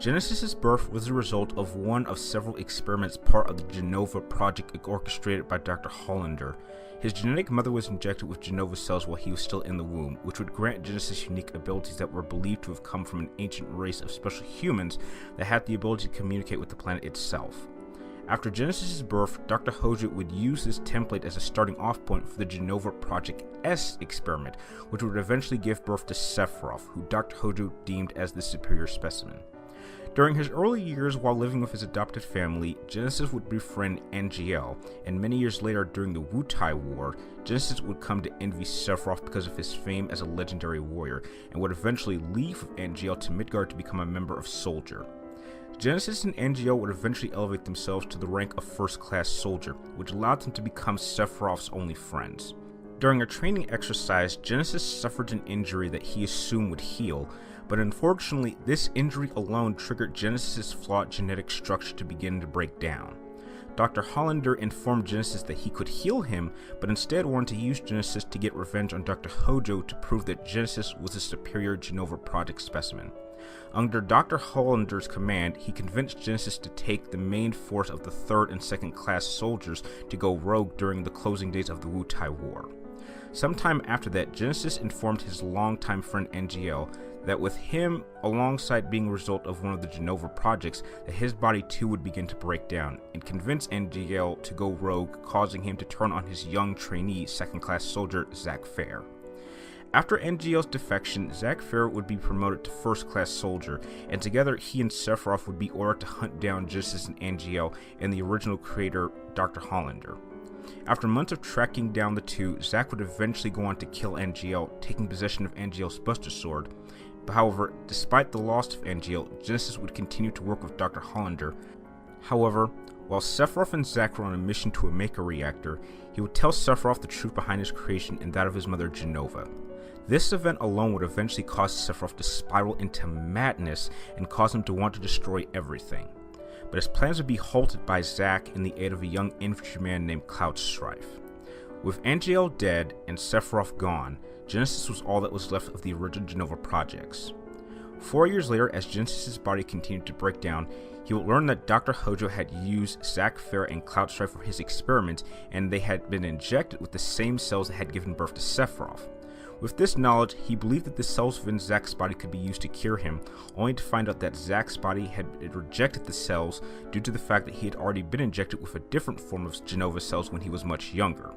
Genesis's birth was the result of one of several experiments part of the Genova project orchestrated by Dr. Hollander. His genetic mother was injected with Genova cells while he was still in the womb, which would grant Genesis unique abilities that were believed to have come from an ancient race of special humans that had the ability to communicate with the planet itself. After Genesis's birth, Dr. Hojo would use this template as a starting off point for the Genova Project S experiment, which would eventually give birth to Sephiroth, who Dr. Hojo deemed as the superior specimen. During his early years while living with his adopted family, Genesis would befriend Angeal, and many years later during the Wutai War, Genesis would come to envy Sephiroth because of his fame as a legendary warrior, and would eventually leave with Angeal to Midgard to become a member of Soldier. Genesis and Angeal would eventually elevate themselves to the rank of first-class soldier, which allowed them to become Sephiroth's only friends. During a training exercise, Genesis suffered an injury that he assumed would heal, but unfortunately, this injury alone triggered Genesis's flawed genetic structure to begin to break down. Dr. Hollander informed Genesis that he could heal him, but instead wanted to use Genesis to get revenge on Dr. Hojo to prove that Genesis was a superior Genova Project specimen. Under Dr. Hollander's command, he convinced Genesis to take the main force of the 3rd and 2nd class soldiers to go rogue during the closing days of the Wutai War. Sometime after that, Genesis informed his longtime friend Angeal that with him alongside being a result of one of the Genova projects, that his body too would begin to break down, and convinced Angeal to go rogue, causing him to turn on his young trainee 2nd class soldier Zack Fair. After Angeal's defection, Zack Fair would be promoted to 1st class soldier, and together he and Sephiroth would be ordered to hunt down Genesis and Angeal and the original creator, Dr. Hollander. After months of tracking down the two, Zack would eventually go on to kill Angeal, taking possession of Angeal's Buster Sword. However, despite the loss of Angeal, Genesis would continue to work with Dr. Hollander. However, while Sephiroth and Zack were on a mission to a Maker Reactor, he would tell Sephiroth the truth behind his creation and that of his mother Genova. This event alone would eventually cause Sephiroth to spiral into madness and cause him to want to destroy everything. But his plans would be halted by Zack in the aid of a young infantryman named Cloud Strife. With Angeal dead and Sephiroth gone, Genesis was all that was left of the original Genova projects. 4 years later, as Genesis's body continued to break down, he would learn that Dr. Hojo had used Zack Fair and Cloud Strife for his experiments, and they had been injected with the same cells that had given birth to Sephiroth. With this knowledge, he believed that the cells within Zack's body could be used to cure him, only to find out that Zack's body had rejected the cells due to the fact that he had already been injected with a different form of Genova cells when he was much younger.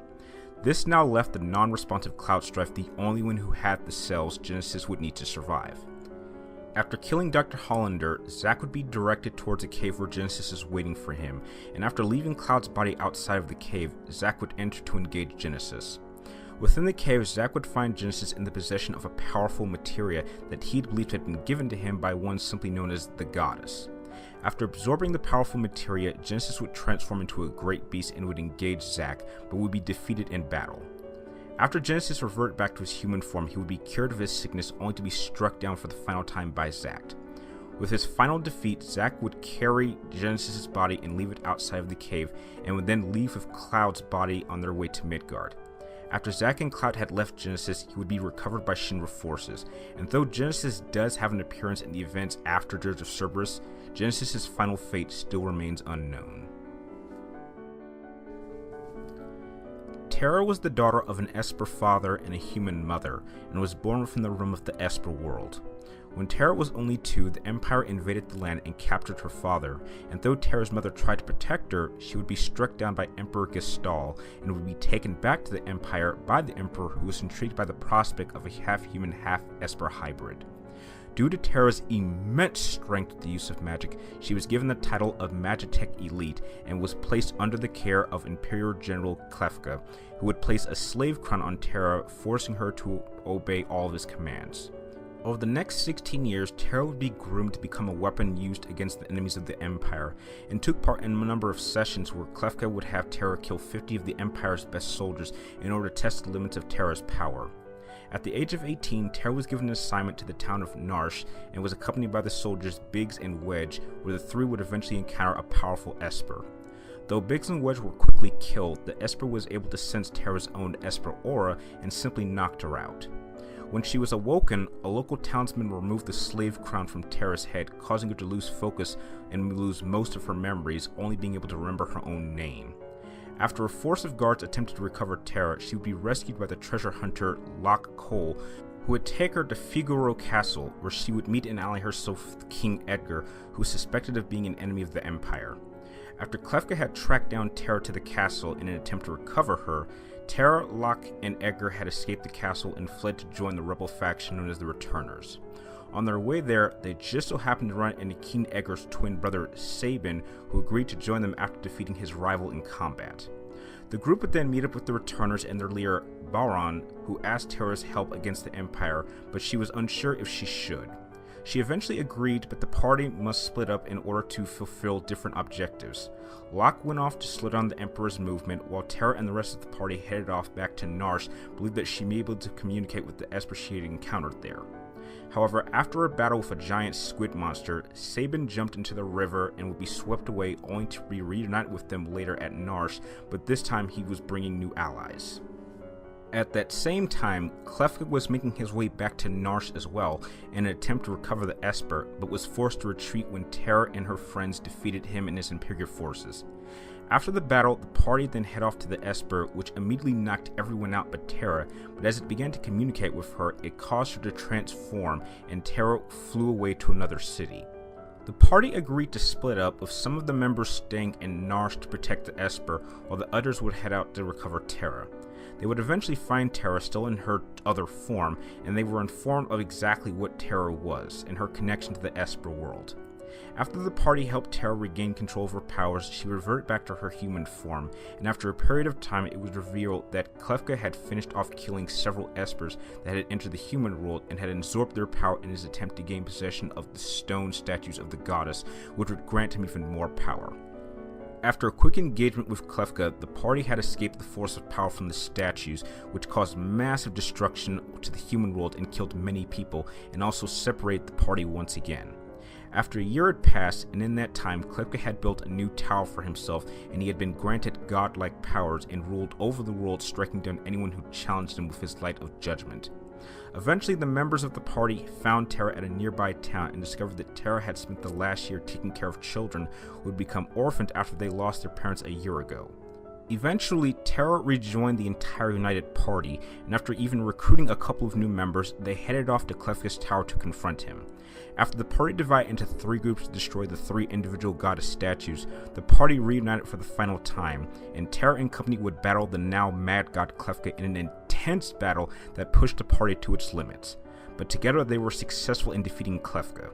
This now left the non-responsive Cloud Strife the only one who had the cells Genesis would need to survive. After killing Dr. Hollander, Zack would be directed towards a cave where Genesis is waiting for him, and after leaving Cloud's body outside of the cave, Zack would enter to engage Genesis. Within the cave, Zack would find Genesis in the possession of a powerful materia that he'd believed had been given to him by one simply known as the Goddess. After absorbing the powerful materia, Genesis would transform into a great beast and would engage Zack, but would be defeated in battle. After Genesis reverted back to his human form, he would be cured of his sickness only to be struck down for the final time by Zack. With his final defeat, Zack would carry Genesis's body and leave it outside of the cave, and would then leave with Cloud's body on their way to Midgard. After Zack and Cloud had left Genesis, he would be recovered by Shinra forces, and though Genesis does have an appearance in the events after Dirge of Cerberus, Genesis's final fate still remains unknown. Terra was the daughter of an Esper father and a human mother, and was born within the realm of the Esper world. When Terra was only 2, the Empire invaded the land and captured her father, and though Terra's mother tried to protect her, she would be struck down by Emperor Gestal, and would be taken back to the Empire by the Emperor, who was intrigued by the prospect of a half-human, half-Esper hybrid. Due to Terra's immense strength with the use of magic, she was given the title of Magitech Elite, and was placed under the care of Imperial General Klefka, who would place a slave crown on Terra, forcing her to obey all of his commands. Over the next 16 years, Terra would be groomed to become a weapon used against the enemies of the Empire, and took part in a number of sessions where Klefka would have Terra kill 50 of the Empire's best soldiers in order to test the limits of Terra's power. At the age of 18, Terra was given an assignment to the town of Narsh, and was accompanied by the soldiers Biggs and Wedge, where the three would eventually encounter a powerful Esper. Though Biggs and Wedge were quickly killed, the Esper was able to sense Terra's own Esper aura and simply knocked her out. When she was awoken, a local townsman removed the slave crown from Terra's head, causing her to lose focus and lose most of her memories, only being able to remember her own name. After a force of guards attempted to recover Terra, she would be rescued by the treasure hunter Locke Cole, who would take her to Figaro Castle, where she would meet and ally herself with King Edgar, who was suspected of being an enemy of the Empire. After Klefka had tracked down Terra to the castle in an attempt to recover her, Terra, Locke, and Edgar had escaped the castle and fled to join the rebel faction known as the Returners. On their way there, they just so happened to run into King Edgar's twin brother Sabin, who agreed to join them after defeating his rival in combat. The group would then meet up with the Returners and their leader Baron, who asked Terra's help against the Empire, but she was unsure if she should. She eventually agreed, but the party must split up in order to fulfill different objectives. Locke went off to slow down the Emperor's movement, while Terra and the rest of the party headed off back to Narsh, believed that she may be able to communicate with the Esper she had encountered there. However, after a battle with a giant squid monster, Sabin jumped into the river and would be swept away, only to be reunited with them later at Narsh, but this time he was bringing new allies. At that same time, Klefka was making his way back to Narsh as well in an attempt to recover the Esper, but was forced to retreat when Terra and her friends defeated him and his Imperial forces. After the battle, the party then head off to the Esper, which immediately knocked everyone out but Terra, but as it began to communicate with her, it caused her to transform, and Terra flew away to another city. The party agreed to split up, with some of the members staying in Narsh to protect the Esper, while the others would head out to recover Terra. They would eventually find Terra still in her other form, and they were informed of exactly what Terra was, and her connection to the Esper world. After the party helped Terra regain control of her powers, she reverted back to her human form, and after a period of time it was revealed that Klefka had finished off killing several Espers that had entered the human world and had absorbed their power in his attempt to gain possession of the stone statues of the goddess, which would grant him even more power. After a quick engagement with Klefka, the party had escaped the force of power from the statues, which caused massive destruction to the human world and killed many people, and also separated the party once again. After a year had passed, and in that time, Klefka had built a new tower for himself, and he had been granted godlike powers and ruled over the world, striking down anyone who challenged him with his light of judgment. Eventually, the members of the party found Terra at a nearby town and discovered that Terra had spent the last year taking care of children who had become orphaned after they lost their parents a year ago. Eventually, Terra rejoined the entire United Party, and after even recruiting a couple of new members, they headed off to Klefka's tower to confront him. After the party divided into 3 groups to destroy the 3 individual goddess statues, the party reunited for the final time, and Terra and company would battle the now mad god Klefka in an intense battle that pushed the party to its limits. But together they were successful in defeating Klefka.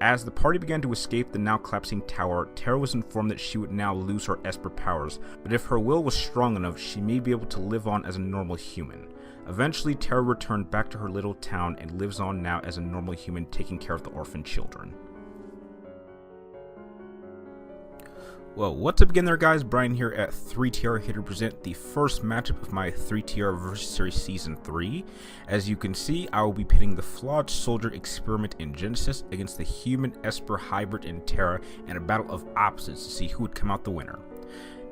As the party began to escape the now collapsing tower, Terra was informed that she would now lose her Esper powers, but if her will was strong enough, she may be able to live on as a normal human. Eventually, Terra returned back to her little town and lives on now as a normal human, taking care of the orphan children. Well, what's up again there, guys? Brian here at 3TR, here to present the first matchup of my 3TR Versus Series Season 3. As you can see, I will be pitting the Flawed Soldier Experiment in Genesis against the Human Esper Hybrid in Terra in a battle of opposites to see who would come out the winner.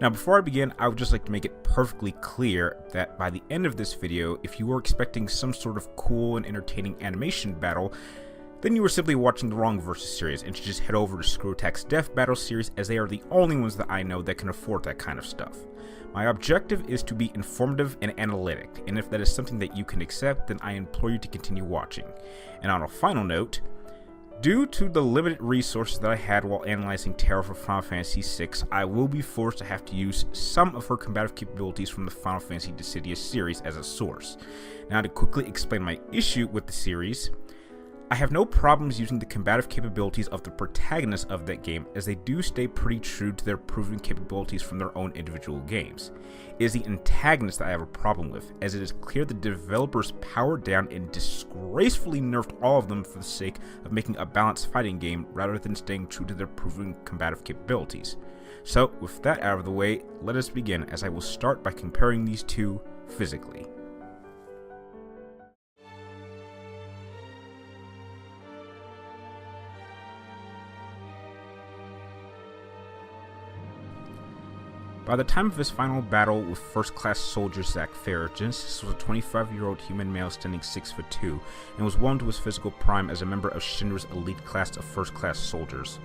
Now, before I begin, I would just like to make it perfectly clear that by the end of this video, if you were expecting some sort of cool and entertaining animation battle, then you were simply watching the wrong Versus series and should just head over to Screw Attack's Death Battle series, as they are the only ones that I know that can afford that kind of stuff. My objective is to be informative and analytic, and if that is something that you can accept, then I implore you to continue watching. And on a final note, due to the limited resources that I had while analyzing Terra for Final Fantasy VI, I will be forced to have to use some of her combative capabilities from the Final Fantasy Dissidia series as a source. Now, to quickly explain my issue with the series, I have no problems using the combative capabilities of the protagonists of that game, as they do stay pretty true to their proven capabilities from their own individual games. It is the antagonists that I have a problem with, as it is clear the developers powered down and disgracefully nerfed all of them for the sake of making a balanced fighting game rather than staying true to their proven combative capabilities. So, with that out of the way, let us begin, as I will start by comparing these two physically. By the time of his final battle with first-class soldier Zack Fair, Genesis was a 25-year-old human male standing 6'2", and was well into his physical prime as a member of Shinra's elite class of first-class soldiers.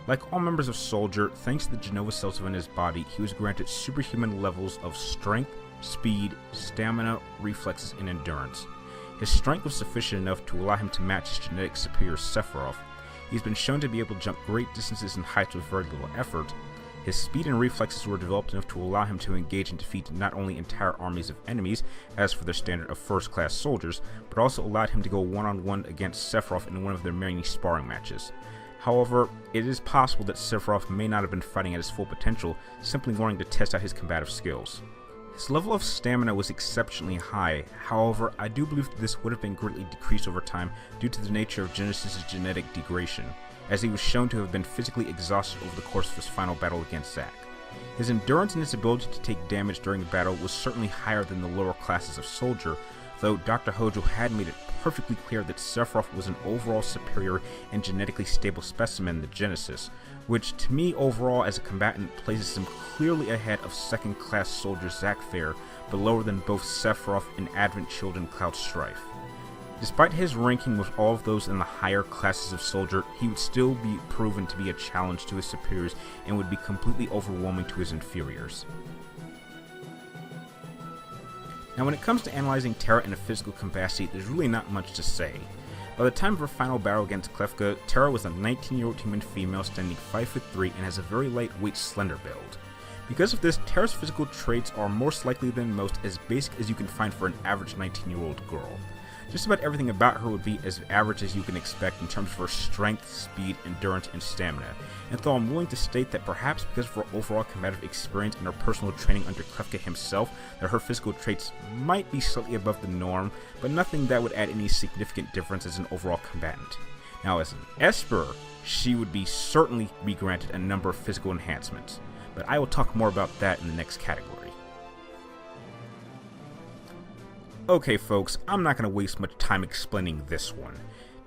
Like all members of Soldier, thanks to the Genova cells within his body, he was granted superhuman levels of strength, speed, stamina, reflexes, and endurance. His strength was sufficient enough to allow him to match his genetic superior Sephiroth. He's been shown to be able to jump great distances and heights with very little effort. His speed and reflexes were developed enough to allow him to engage and defeat not only entire armies of enemies, as for the standard of first-class soldiers, but also allowed him to go one-on-one against Sephiroth in one of their many sparring matches. However, it is possible that Sephiroth may not have been fighting at his full potential, simply learning to test out his combative skills. His level of stamina was exceptionally high, however, I do believe that this would have been greatly decreased over time due to the nature of Genesis' genetic degradation, as he was shown to have been physically exhausted over the course of his final battle against Zack. His endurance and his ability to take damage during battle was certainly higher than the lower classes of Soldier, though Dr. Hojo had made it perfectly clear that Sephiroth was an overall superior and genetically stable specimen than Genesis, which to me overall as a combatant places him clearly ahead of second-class soldier Zack Fair, but lower than both Sephiroth and Advent Children Cloud Strife. Despite his ranking with all of those in the higher classes of Soldier, he would still be proven to be a challenge to his superiors and would be completely overwhelming to his inferiors. Now when it comes to analyzing Terra in a physical capacity, there's really not much to say. By the time of her final battle against Klefka, Terra was a 19-year-old human female standing 5'3" and has a very lightweight, slender build. Because of this, Terra's physical traits are most likely than most as basic as you can find for an average 19-year-old girl. Just about everything about her would be as average as you can expect in terms of her strength, speed, endurance, and stamina, and though I'm willing to state that perhaps because of her overall combative experience and her personal training under Klefka himself, that her physical traits might be slightly above the norm, but nothing that would add any significant difference as an overall combatant. Now as an Esper, she would certainly be granted a number of physical enhancements, but I will talk more about that in the next category. Okay folks, I'm not going to waste much time explaining this one.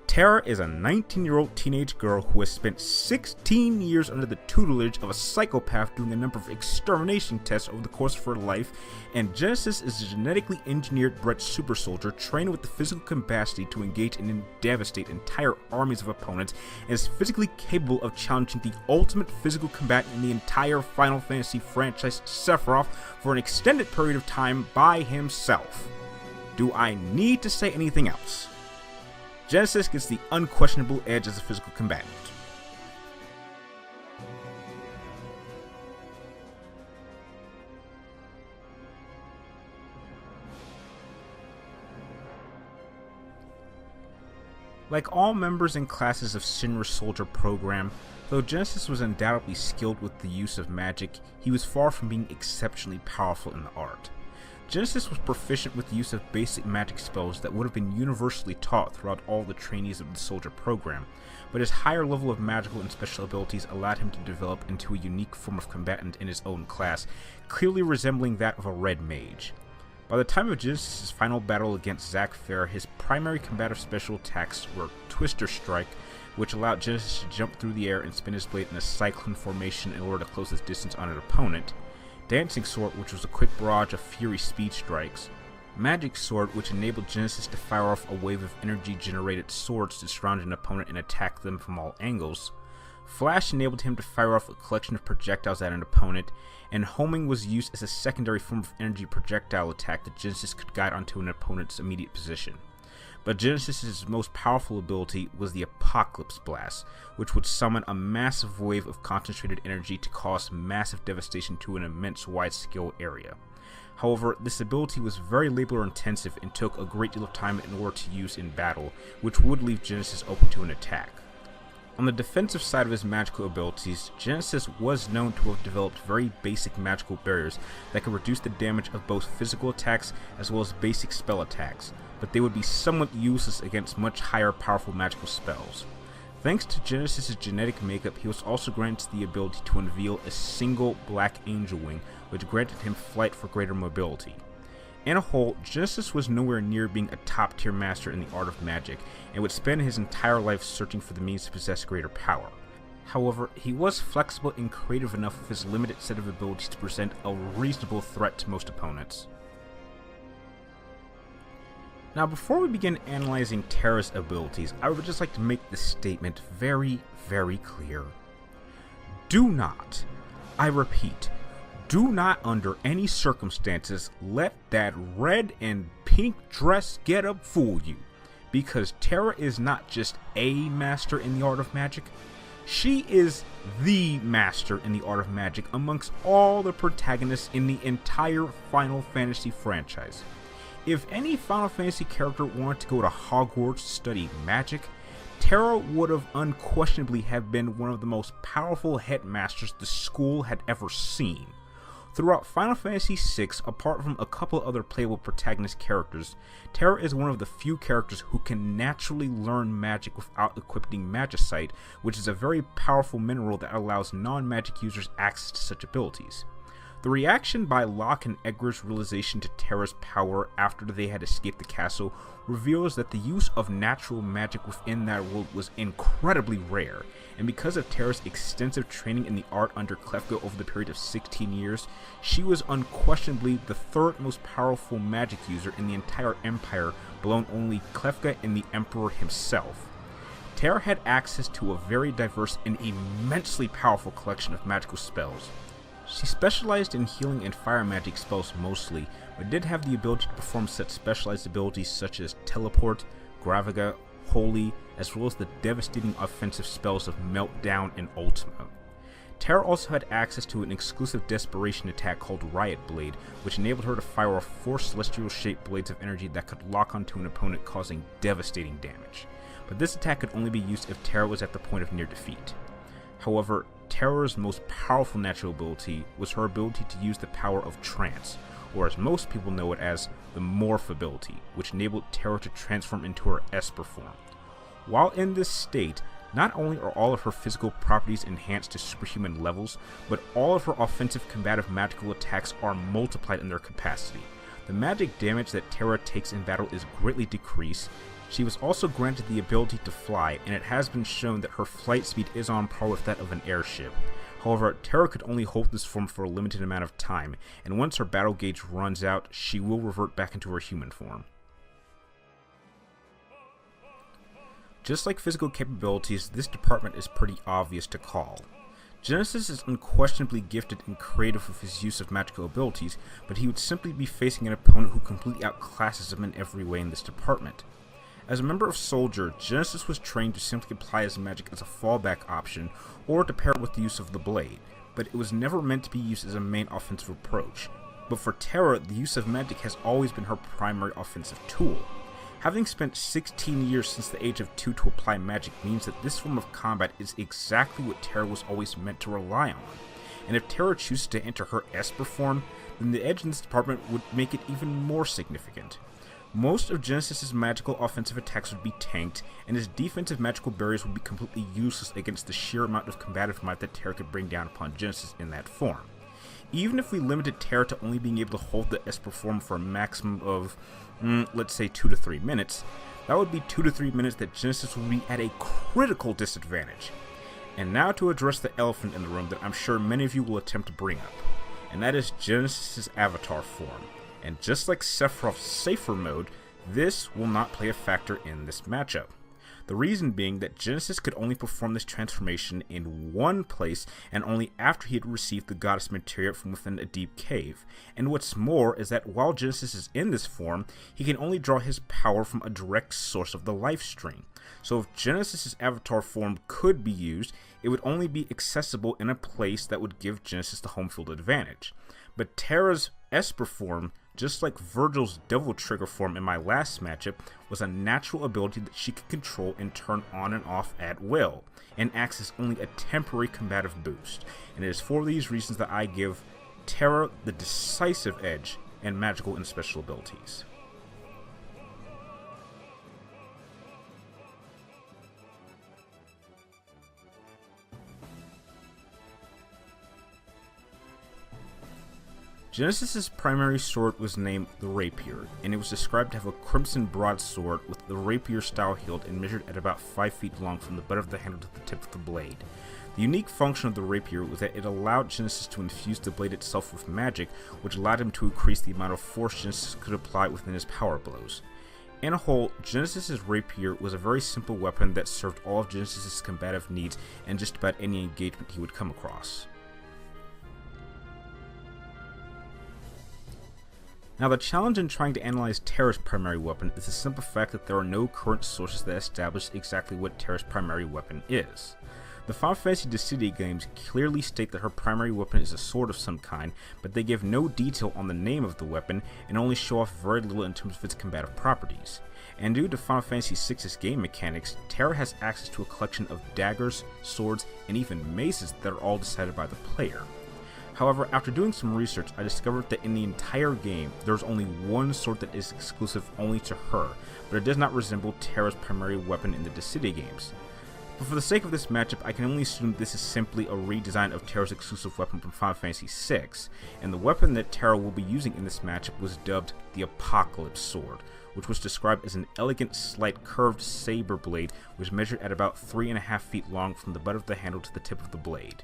Terra is a 19-year-old teenage girl who has spent 16 years under the tutelage of a psychopath doing a number of extermination tests over the course of her life, and Genesis is a genetically engineered bred super soldier trained with the physical capacity to engage and devastate entire armies of opponents, and is physically capable of challenging the ultimate physical combatant in the entire Final Fantasy franchise, Sephiroth, for an extended period of time by himself. Do I need to say anything else? Genesis gets the unquestionable edge as a physical combatant. Like all members and classes of Shinra's Soldier program, though Genesis was undoubtedly skilled with the use of magic, he was far from being exceptionally powerful in the art. Genesis was proficient with the use of basic magic spells that would have been universally taught throughout all the trainees of the Soldier program, but his higher level of magical and special abilities allowed him to develop into a unique form of combatant in his own class, clearly resembling that of a red mage. By the time of Genesis' final battle against Zack Fair, his primary combative special attacks were Twister Strike, which allowed Genesis to jump through the air and spin his blade in a cyclone formation in order to close his distance on an opponent, Dancing Sword, which was a quick barrage of Fury speed strikes, Magic Sword, which enabled Genesis to fire off a wave of energy-generated swords to surround an opponent and attack them from all angles, Flash enabled him to fire off a collection of projectiles at an opponent, and Homing was used as a secondary form of energy projectile attack that Genesis could guide onto an opponent's immediate position. But Genesis' most powerful ability was the Apocalypse Blast, which would summon a massive wave of concentrated energy to cause massive devastation to an immense wide-scale area. However, this ability was very labor-intensive and took a great deal of time in order to use in battle, which would leave Genesis open to an attack. On the defensive side of his magical abilities, Genesis was known to have developed very basic magical barriers that could reduce the damage of both physical attacks as well as basic spell attacks, but they would be somewhat useless against much higher powerful magical spells. Thanks to Genesis' genetic makeup, he was also granted the ability to unveil a single black angel wing, which granted him flight for greater mobility. In a whole, Genesis was nowhere near being a top-tier master in the art of magic, and would spend his entire life searching for the means to possess greater power. However, he was flexible and creative enough with his limited set of abilities to present a reasonable threat to most opponents. Now, before we begin analyzing Terra's abilities, I would just like to make this statement very, very clear. Do not, I repeat, do not under any circumstances let that red and pink dress getup fool you, because Terra is not just a master in the art of magic, she is the master in the art of magic amongst all the protagonists in the entire Final Fantasy franchise. If any Final Fantasy character wanted to go to Hogwarts to study magic, Terra would have unquestionably have been one of the most powerful headmasters the school had ever seen. Throughout Final Fantasy VI, apart from a couple other playable protagonist characters, Terra is one of the few characters who can naturally learn magic without equipping Magicite, which is a very powerful mineral that allows non-magic users access to such abilities. The reaction by Locke and Edgar's realization to Terra's power after they had escaped the castle reveals that the use of natural magic within that world was incredibly rare, and because of Terra's extensive training in the art under Klefka over the period of 16 years, she was unquestionably the third most powerful magic user in the entire empire, below only Klefka and the Emperor himself. Terra had access to a very diverse and immensely powerful collection of magical spells. She specialized in healing and fire magic spells mostly, but did have the ability to perform such specialized abilities such as Teleport, Graviga, Holy, as well as the devastating offensive spells of Meltdown and Ultima. Terra also had access to an exclusive desperation attack called Riot Blade, which enabled her to fire off 4 celestial-shaped blades of energy that could lock onto an opponent, causing devastating damage. But this attack could only be used if Terra was at the point of near defeat. However, Terra's most powerful natural ability was her ability to use the power of trance, or as most people know it as the morph ability, which enabled Terra to transform into her Esper form. While in this state, not only are all of her physical properties enhanced to superhuman levels, but all of her offensive combative magical attacks are multiplied in their capacity. The magic damage that Terra takes in battle is greatly decreased. She was also granted the ability to fly, and it has been shown that her flight speed is on par with that of an airship. However, Terra could only hold this form for a limited amount of time, and once her battle gauge runs out, she will revert back into her human form. Just like physical capabilities, this department is pretty obvious to call. Genesis is unquestionably gifted and creative with his use of magical abilities, but he would simply be facing an opponent who completely outclasses him in every way in this department. As a member of Soldier, Genesis was trained to simply apply his magic as a fallback option, or to pair it with the use of the blade, but it was never meant to be used as a main offensive approach. But for Terra, the use of magic has always been her primary offensive tool. Having spent 16 years since the age of 2 to apply magic means that this form of combat is exactly what Terra was always meant to rely on. And if Terra chooses to enter her Esper form, then the edge in this department would make it even more significant. Most of Genesis' magical offensive attacks would be tanked, and his defensive magical barriers would be completely useless against the sheer amount of combative might that Terra could bring down upon Genesis in that form. Even if we limited Terra to only being able to hold the Esper form for a maximum of, let's say 2 to 3 minutes, that would be 2 to 3 minutes that Genesis would be at a critical disadvantage. And now to address the elephant in the room that I'm sure many of you will attempt to bring up, and that is Genesis' avatar form. And just like Sephiroth's Safer mode, this will not play a factor in this matchup. The reason being that Genesis could only perform this transformation in one place, and only after he had received the goddess materia from within a deep cave. And what's more is that while Genesis is in this form, he can only draw his power from a direct source of the life stream. So if Genesis' avatar form could be used, it would only be accessible in a place that would give Genesis the home field advantage. But Terra's Esper form, just like Virgil's Devil Trigger form in my last matchup, was a natural ability that she could control and turn on and off at will, and acts as only a temporary combative boost. And it is for these reasons that I give Terra the decisive edge in magical and special abilities. Genesis' primary sword was named the Rapier, and it was described to have a crimson broadsword with the rapier style hilt and measured at about 5 feet long from the butt of the handle to the tip of the blade. The unique function of the rapier was that it allowed Genesis to infuse the blade itself with magic, which allowed him to increase the amount of force Genesis could apply within his power blows. In a whole, Genesis' rapier was a very simple weapon that served all of Genesis' combative needs in just about any engagement he would come across. Now, the challenge in trying to analyze Terra's primary weapon is the simple fact that there are no current sources that establish exactly what Terra's primary weapon is. The Final Fantasy Dissidia games clearly state that her primary weapon is a sword of some kind, but they give no detail on the name of the weapon and only show off very little in terms of its combative properties. And due to Final Fantasy VI's game mechanics, Terra has access to a collection of daggers, swords, and even maces that are all decided by the player. However, after doing some research, I discovered that in the entire game, there's only one sword that is exclusive only to her, but it does not resemble Terra's primary weapon in the Dissidia games. But for the sake of this matchup, I can only assume this is simply a redesign of Terra's exclusive weapon from Final Fantasy VI, and the weapon that Terra will be using in this matchup was dubbed the Apocalypse Sword, which was described as an elegant, slight curved saber blade which measured at about 3.5 feet long from the butt of the handle to the tip of the blade.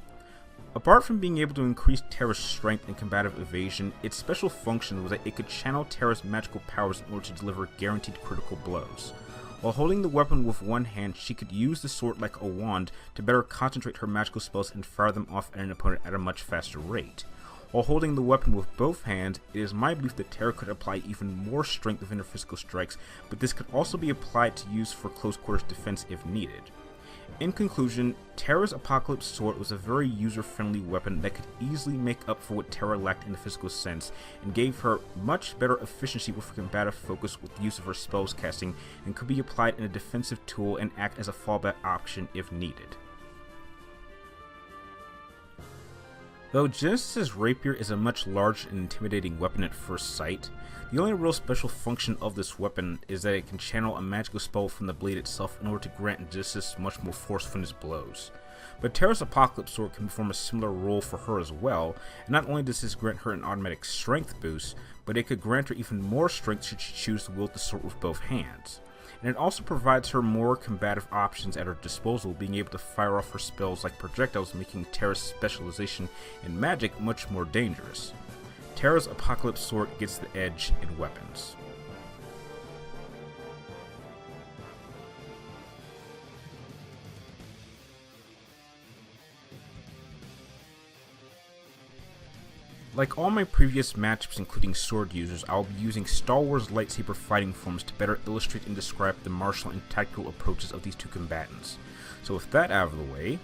Apart from being able to increase Terra's strength and combative evasion, its special function was that it could channel Terra's magical powers in order to deliver guaranteed critical blows. While holding the weapon with one hand, she could use the sword like a wand to better concentrate her magical spells and fire them off at an opponent at a much faster rate. While holding the weapon with both hands, it is my belief that Terra could apply even more strength within her physical strikes, but this could also be applied to use for close quarters defense if needed. In conclusion, Terra's Apocalypse Sword was a very user-friendly weapon that could easily make up for what Terra lacked in the physical sense, and gave her much better efficiency with her combative focus with the use of her spells casting, and could be applied in a defensive tool and act as a fallback option if needed. Though Genesis' rapier is a much larger and intimidating weapon at first sight, the only real special function of this weapon is that it can channel a magical spell from the blade itself in order to grant Genesis much more force from his blows. But Terra's Apocalypse Sword can perform a similar role for her as well, and not only does this grant her an automatic strength boost, but it could grant her even more strength should she choose to wield the sword with both hands. And it also provides her more combative options at her disposal, being able to fire off her spells like projectiles, making Terra's specialization in magic much more dangerous. Terra's Apocalypse Sword gets the edge in weapons. Like all my previous matchups including sword users, I will be using Star Wars lightsaber fighting forms to better illustrate and describe the martial and tactical approaches of these two combatants. So with that out of the way,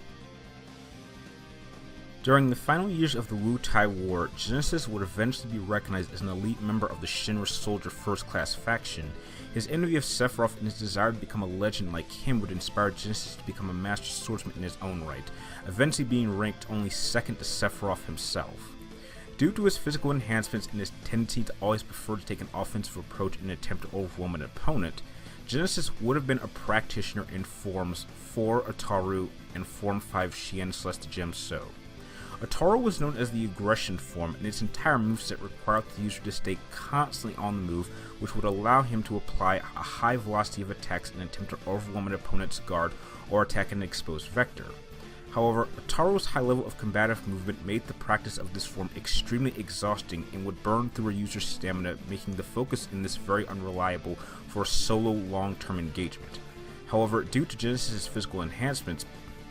during the final years of the Wu-Tai War, Genesis would eventually be recognized as an elite member of the Shinra Soldier First Class faction. His envy of Sephiroth and his desire to become a legend like him would inspire Genesis to become a master swordsman in his own right, eventually being ranked only second to Sephiroth himself. Due to his physical enhancements and his tendency to always prefer to take an offensive approach in an attempt to overwhelm an opponent, Genesis would have been a practitioner in Forms 4 Ataru and Form 5 Xian Celeste Gem So. Ataru was known as the aggression form, and its entire moveset required the user to stay constantly on the move, which would allow him to apply a high velocity of attacks in an attempt to overwhelm an opponent's guard or attack an exposed vector. However, Ataru's high level of combative movement made the practice of this form extremely exhausting and would burn through a user's stamina, making the focus in this very unreliable for a solo long-term engagement. However, due to Genesis' physical enhancements,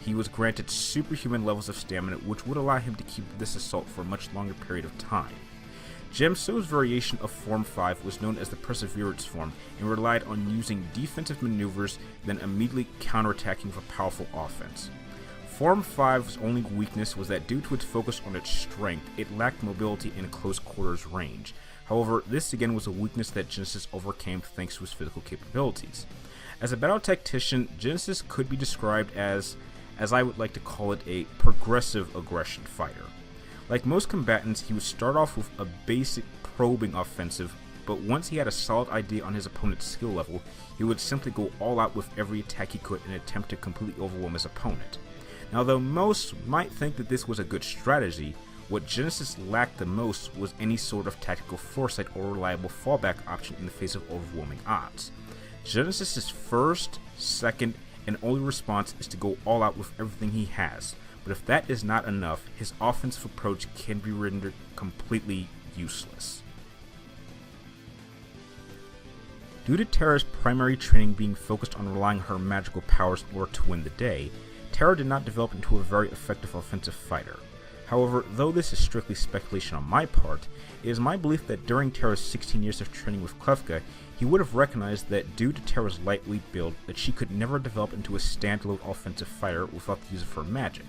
he was granted superhuman levels of stamina, which would allow him to keep this assault for a much longer period of time. Gem So's variation of Form 5 was known as the Perseverance form and relied on using defensive maneuvers, then immediately counterattacking with a powerful offense. Form 5's only weakness was that due to its focus on its strength, it lacked mobility in close quarters range. However, this again was a weakness that Genesis overcame thanks to his physical capabilities. As a battle tactician, Genesis could be described as I would like to call it, a progressive aggression fighter. Like most combatants, he would start off with a basic probing offensive, but once he had a solid idea on his opponent's skill level, he would simply go all out with every attack he could in an attempt to completely overwhelm his opponent. Now, though most might think that this was a good strategy, what Genesis lacked the most was any sort of tactical foresight or reliable fallback option in the face of overwhelming odds. Genesis' first, second, and only response is to go all out with everything he has, but if that is not enough, his offensive approach can be rendered completely useless. Due to Terra's primary training being focused on relying on her magical powers in order to win the day, Terra did not develop into a very effective offensive fighter. However, though this is strictly speculation on my part, it is my belief that during Terra's 16 years of training with Klefka, he would have recognized that due to Terra's lightweight build, that she could never develop into a standalone offensive fighter without the use of her magic,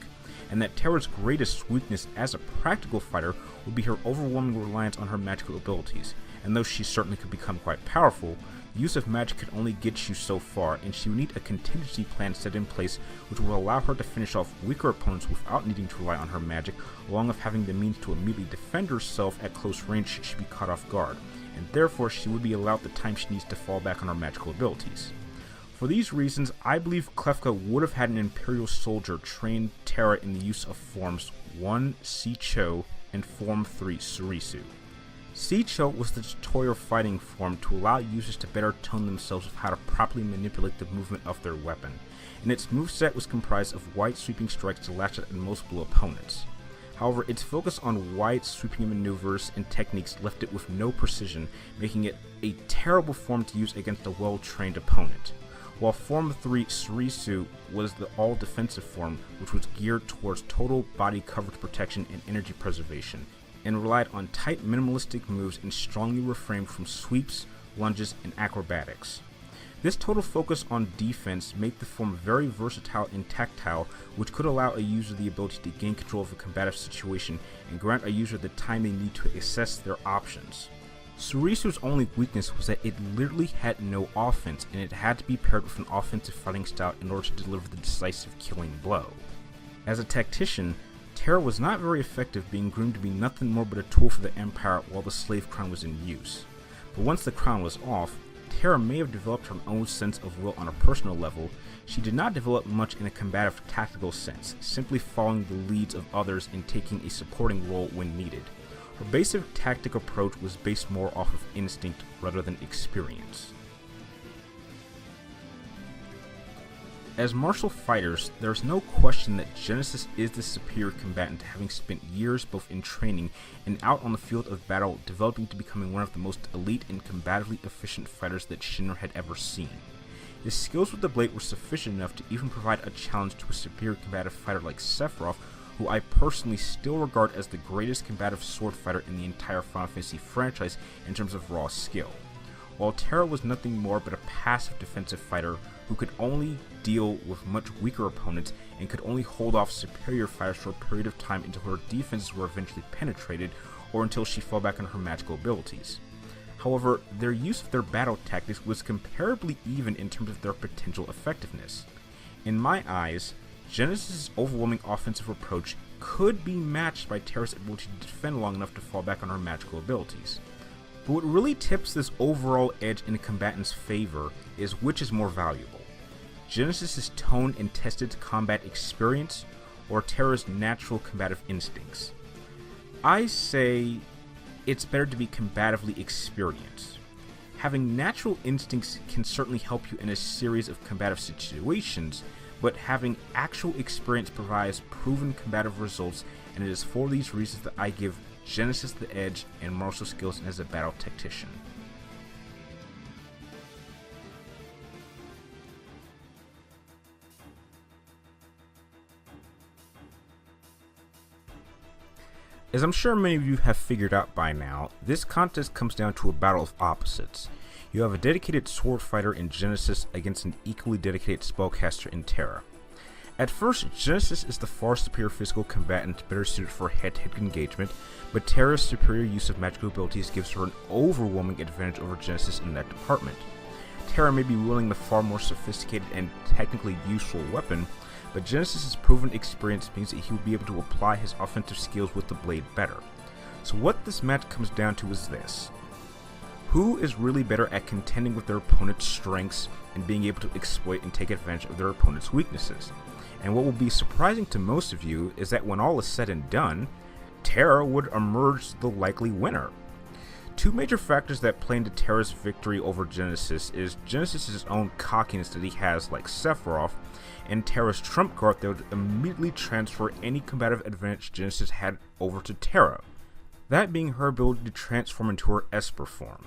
and that Terra's greatest weakness as a practical fighter would be her overwhelming reliance on her magical abilities, and though she certainly could become quite powerful, the use of magic could only get you so far, and she would need a contingency plan set in place which will allow her to finish off weaker opponents without needing to rely on her magic, along with having the means to immediately defend herself at close range should she be caught off guard, and therefore she would be allowed the time she needs to fall back on her magical abilities. For these reasons, I believe Klefka would have had an Imperial soldier train Terra in the use of forms 1 Sicho and form 3 Surisu. Sicho was the tutorial fighting form to allow users to better tone themselves with how to properly manipulate the movement of their weapon, and its moveset was comprised of wide sweeping strikes to lash out at most blow opponents. However, its focus on wide sweeping maneuvers and techniques left it with no precision, making it a terrible form to use against a well-trained opponent. While Form 3 Surisu was the all-defensive form, which was geared towards total body coverage protection and energy preservation, and relied on tight minimalistic moves and strongly refrained from sweeps, lunges, and acrobatics. This total focus on defense made the form very versatile and tactile, which could allow a user the ability to gain control of a combative situation and grant a user the time they need to assess their options. Surisu's only weakness was that it literally had no offense, and it had to be paired with an offensive fighting style in order to deliver the decisive killing blow. As a tactician, Terra was not very effective, being groomed to be nothing more but a tool for the Empire while the slave crown was in use. But once the crown was off, Terra may have developed her own sense of will on a personal level. She did not develop much in a combative tactical sense, simply following the leads of others and taking a supporting role when needed. Her basic tactic approach was based more off of instinct rather than experience. As martial fighters, there is no question that Genesis is the superior combatant, having spent years both in training and out on the field of battle, developing to becoming one of the most elite and combatively efficient fighters that Shinra had ever seen. His skills with the blade were sufficient enough to even provide a challenge to a superior combative fighter like Sephiroth, who I personally still regard as the greatest combative sword fighter in the entire Final Fantasy franchise in terms of raw skill. While Terra was nothing more but a passive defensive fighter who could only deal with much weaker opponents and could only hold off superior fighters for a period of time until her defenses were eventually penetrated or until she fell back on her magical abilities. However, their use of their battle tactics was comparably even in terms of their potential effectiveness. In my eyes, Genesis' overwhelming offensive approach could be matched by Terra's ability to defend long enough to fall back on her magical abilities. But what really tips this overall edge in a combatant's favor is which is more valuable: Genesis' toned and tested combat experience, or Terra's natural combative instincts. I say it's better to be combatively experienced. Having natural instincts can certainly help you in a series of combative situations, but having actual experience provides proven combative results, and it is for these reasons that I give Genesis the edge in martial skills and as a battle tactician. As I'm sure many of you have figured out by now, this contest comes down to a battle of opposites. You have a dedicated sword fighter in Genesis against an equally dedicated spellcaster in Terra. At first, Genesis is the far superior physical combatant, better suited for head-to-head engagement, but Terra's superior use of magical abilities gives her an overwhelming advantage over Genesis in that department. Terra may be wielding the far more sophisticated and technically useful weapon, but Genesis' proven experience means that he will be able to apply his offensive skills with the blade better. So what this match comes down to is this: who is really better at contending with their opponent's strengths and being able to exploit and take advantage of their opponent's weaknesses? And what will be surprising to most of you is that when all is said and done, Terra would emerge the likely winner. Two major factors that play into Terra's victory over Genesis is Genesis's own cockiness that he has like Sephiroth, and Terra's trump card that would immediately transfer any combative advantage Genesis had over to Terra, that being her ability to transform into her Esper form.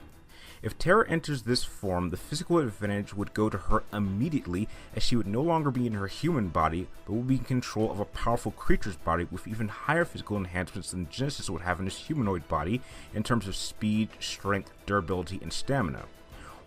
If Terra enters this form, the physical advantage would go to her immediately, as she would no longer be in her human body, but would be in control of a powerful creature's body with even higher physical enhancements than Genesis would have in his humanoid body in terms of speed, strength, durability, and stamina.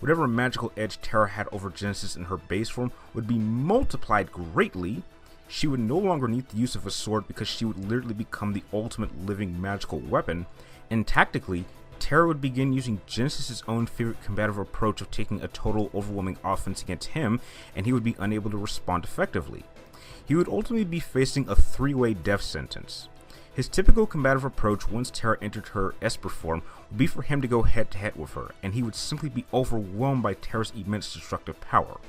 Whatever magical edge Terra had over Genesis in her base form would be multiplied greatly. She would no longer need the use of a sword because she would literally become the ultimate living magical weapon, and tactically, Terra would begin using Genesis's own favorite combative approach of taking a total overwhelming offense against him, and he would be unable to respond effectively. He would ultimately be facing a three-way death sentence. His typical combative approach once Terra entered her Esper form would be for him to go head-to-head with her, and he would simply be overwhelmed by Terra's immense destructive power.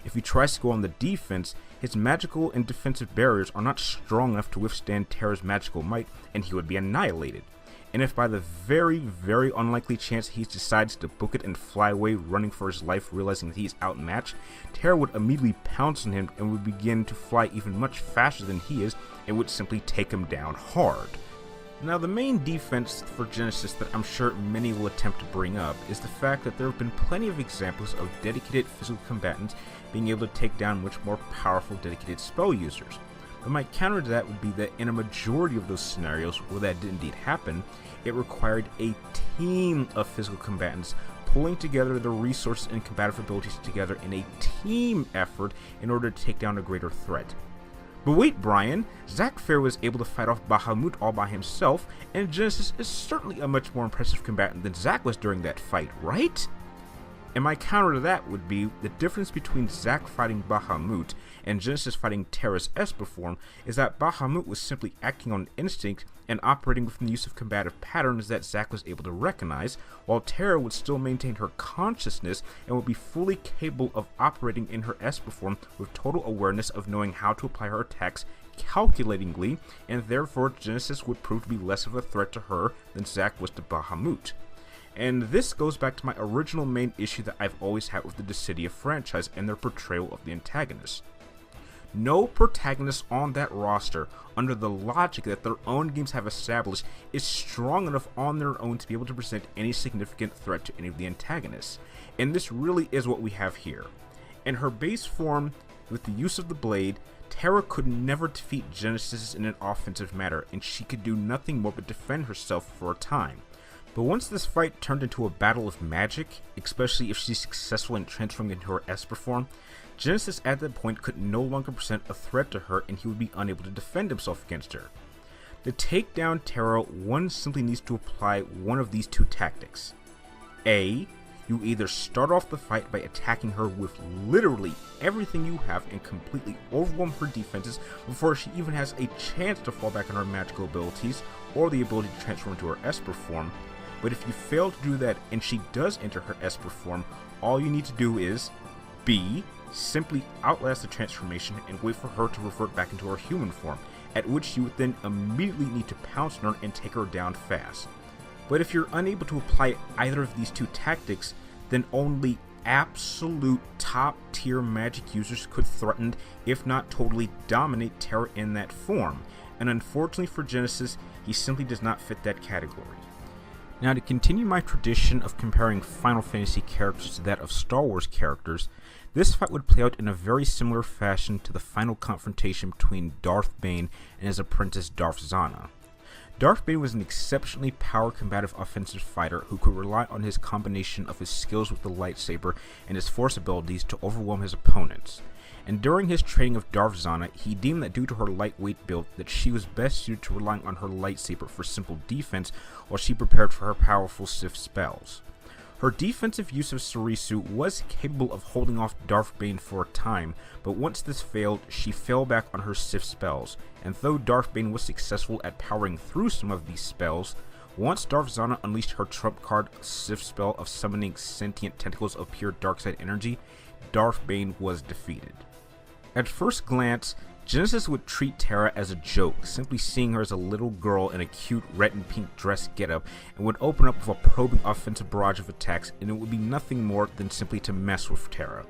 If he tries to go on the defense, his magical and defensive barriers are not strong enough to withstand Terra's magical might, and he would be annihilated. And if by the very, very unlikely chance he decides to book it and fly away running for his life, realizing that he is outmatched, Terra would immediately pounce on him and would begin to fly even much faster than he is and would simply take him down hard. Now, the main defense for Genesis that I'm sure many will attempt to bring up is the fact that there have been plenty of examples of dedicated physical combatants being able to take down much more powerful dedicated spell users. But my counter to that would be that in a majority of those scenarios where that did indeed happen, it required a team of physical combatants pulling together their resources and combative abilities together in a team effort in order to take down a greater threat. But wait, Brian, Zack Fair was able to fight off Bahamut all by himself, and Genesis is certainly a much more impressive combatant than Zack was during that fight, right? And my counter to that would be the difference between Zack fighting Bahamut and Genesis fighting Terra's Esper form is that Bahamut was simply acting on instinct and operating within the use of combative patterns that Zack was able to recognize, while Terra would still maintain her consciousness and would be fully capable of operating in her Esper form with total awareness of knowing how to apply her attacks calculatingly, and therefore Genesis would prove to be less of a threat to her than Zack was to Bahamut. And this goes back to my original main issue that I've always had with the Dissidia franchise and their portrayal of the antagonist. No protagonist on that roster, under the logic that their own games have established, is strong enough on their own to be able to present any significant threat to any of the antagonists. And this really is what we have here. In her base form, with the use of the blade, Terra could never defeat Genesis in an offensive manner, and she could do nothing more but defend herself for a time. But once this fight turned into a battle of magic, especially if she's successful in transforming into her Esper form, Genesis at that point could no longer present a threat to her and he would be unable to defend himself against her. To take down Terra, one simply needs to apply one of these two tactics. A. You either start off the fight by attacking her with literally everything you have and completely overwhelm her defenses before she even has a chance to fall back on her magical abilities or the ability to transform into her Esper form. But if you fail to do that and she does enter her Esper form, all you need to do is B. Simply outlast the transformation and wait for her to revert back into her human form, at which you would then immediately need to pounce on her and take her down fast. But if you're unable to apply either of these two tactics, then only absolute top tier magic users could threaten, if not totally dominate Terra in that form, and unfortunately for Genesis, he simply does not fit that category. Now, to continue my tradition of comparing Final Fantasy characters to that of Star Wars characters, this fight would play out in a very similar fashion to the final confrontation between Darth Bane and his apprentice Darth Zana. Darth Bane was an exceptionally power-combative offensive fighter who could rely on his combination of his skills with the lightsaber and his force abilities to overwhelm his opponents. And during his training of Darth Zana, he deemed that due to her lightweight build that she was best suited to relying on her lightsaber for simple defense while she prepared for her powerful Sith spells. Her defensive use of Surisu was capable of holding off Darth Bane for a time, but once this failed, she fell back on her Sith spells, and though Darth Bane was successful at powering through some of these spells, once Darth Zana unleashed her trump card Sith spell of summoning sentient tentacles of pure dark side energy, Darth Bane was defeated. At first glance, Genesis would treat Terra as a joke, simply seeing her as a little girl in a cute red and pink dress getup, and would open up with a probing offensive barrage of attacks, and it would be nothing more than simply to mess with Terra.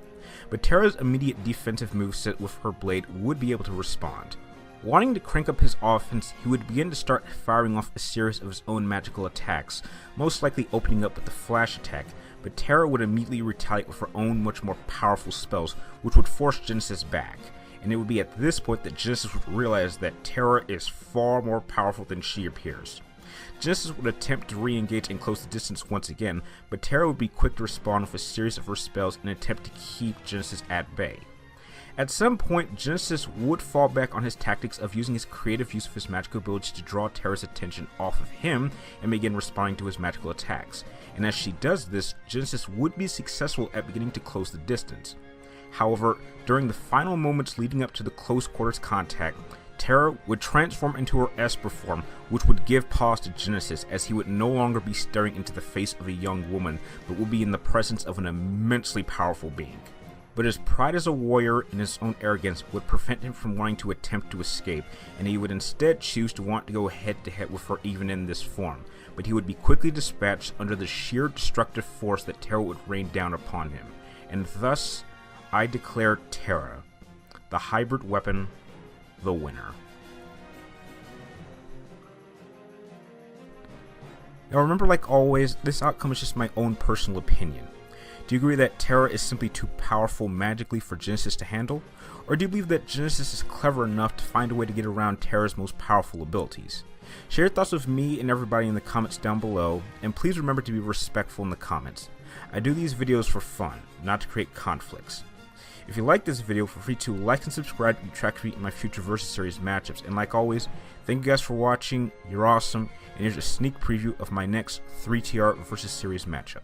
But Terra's immediate defensive moveset with her blade would be able to respond. Wanting to crank up his offense, he would begin to start firing off a series of his own magical attacks, most likely opening up with the flash attack, but Terra would immediately retaliate with her own much more powerful spells, which would force Genesis back. And it would be at this point that Genesis would realize that Terra is far more powerful than she appears. Genesis would attempt to re-engage and close the distance once again, but Terra would be quick to respond with a series of her spells in an attempt to keep Genesis at bay. At some point, Genesis would fall back on his tactics of using his creative use of his magical abilities to draw Terra's attention off of him and begin responding to his magical attacks. And as she does this, Genesis would be successful at beginning to close the distance. However, during the final moments leading up to the close quarters contact, Terra would transform into her Esper form, which would give pause to Genesis, as he would no longer be staring into the face of a young woman, but would be in the presence of an immensely powerful being. But his pride as a warrior and his own arrogance would prevent him from wanting to attempt to escape, and he would instead choose to want to go head to head with her even in this form, but he would be quickly dispatched under the sheer destructive force that Terra would rain down upon him, and thus I declare Terra, the hybrid weapon, the winner. Now remember, like always, this outcome is just my own personal opinion. Do you agree that Terra is simply too powerful magically for Genesis to handle? Or do you believe that Genesis is clever enough to find a way to get around Terra's most powerful abilities? Share your thoughts with me and everybody in the comments down below, and please remember to be respectful in the comments. I do these videos for fun, not to create conflicts. If you like this video, feel free to like and subscribe to keep track of my future Versus Series matchups. And like always, thank you guys for watching, you're awesome, and here's a sneak preview of my next 3TR Versus Series matchup.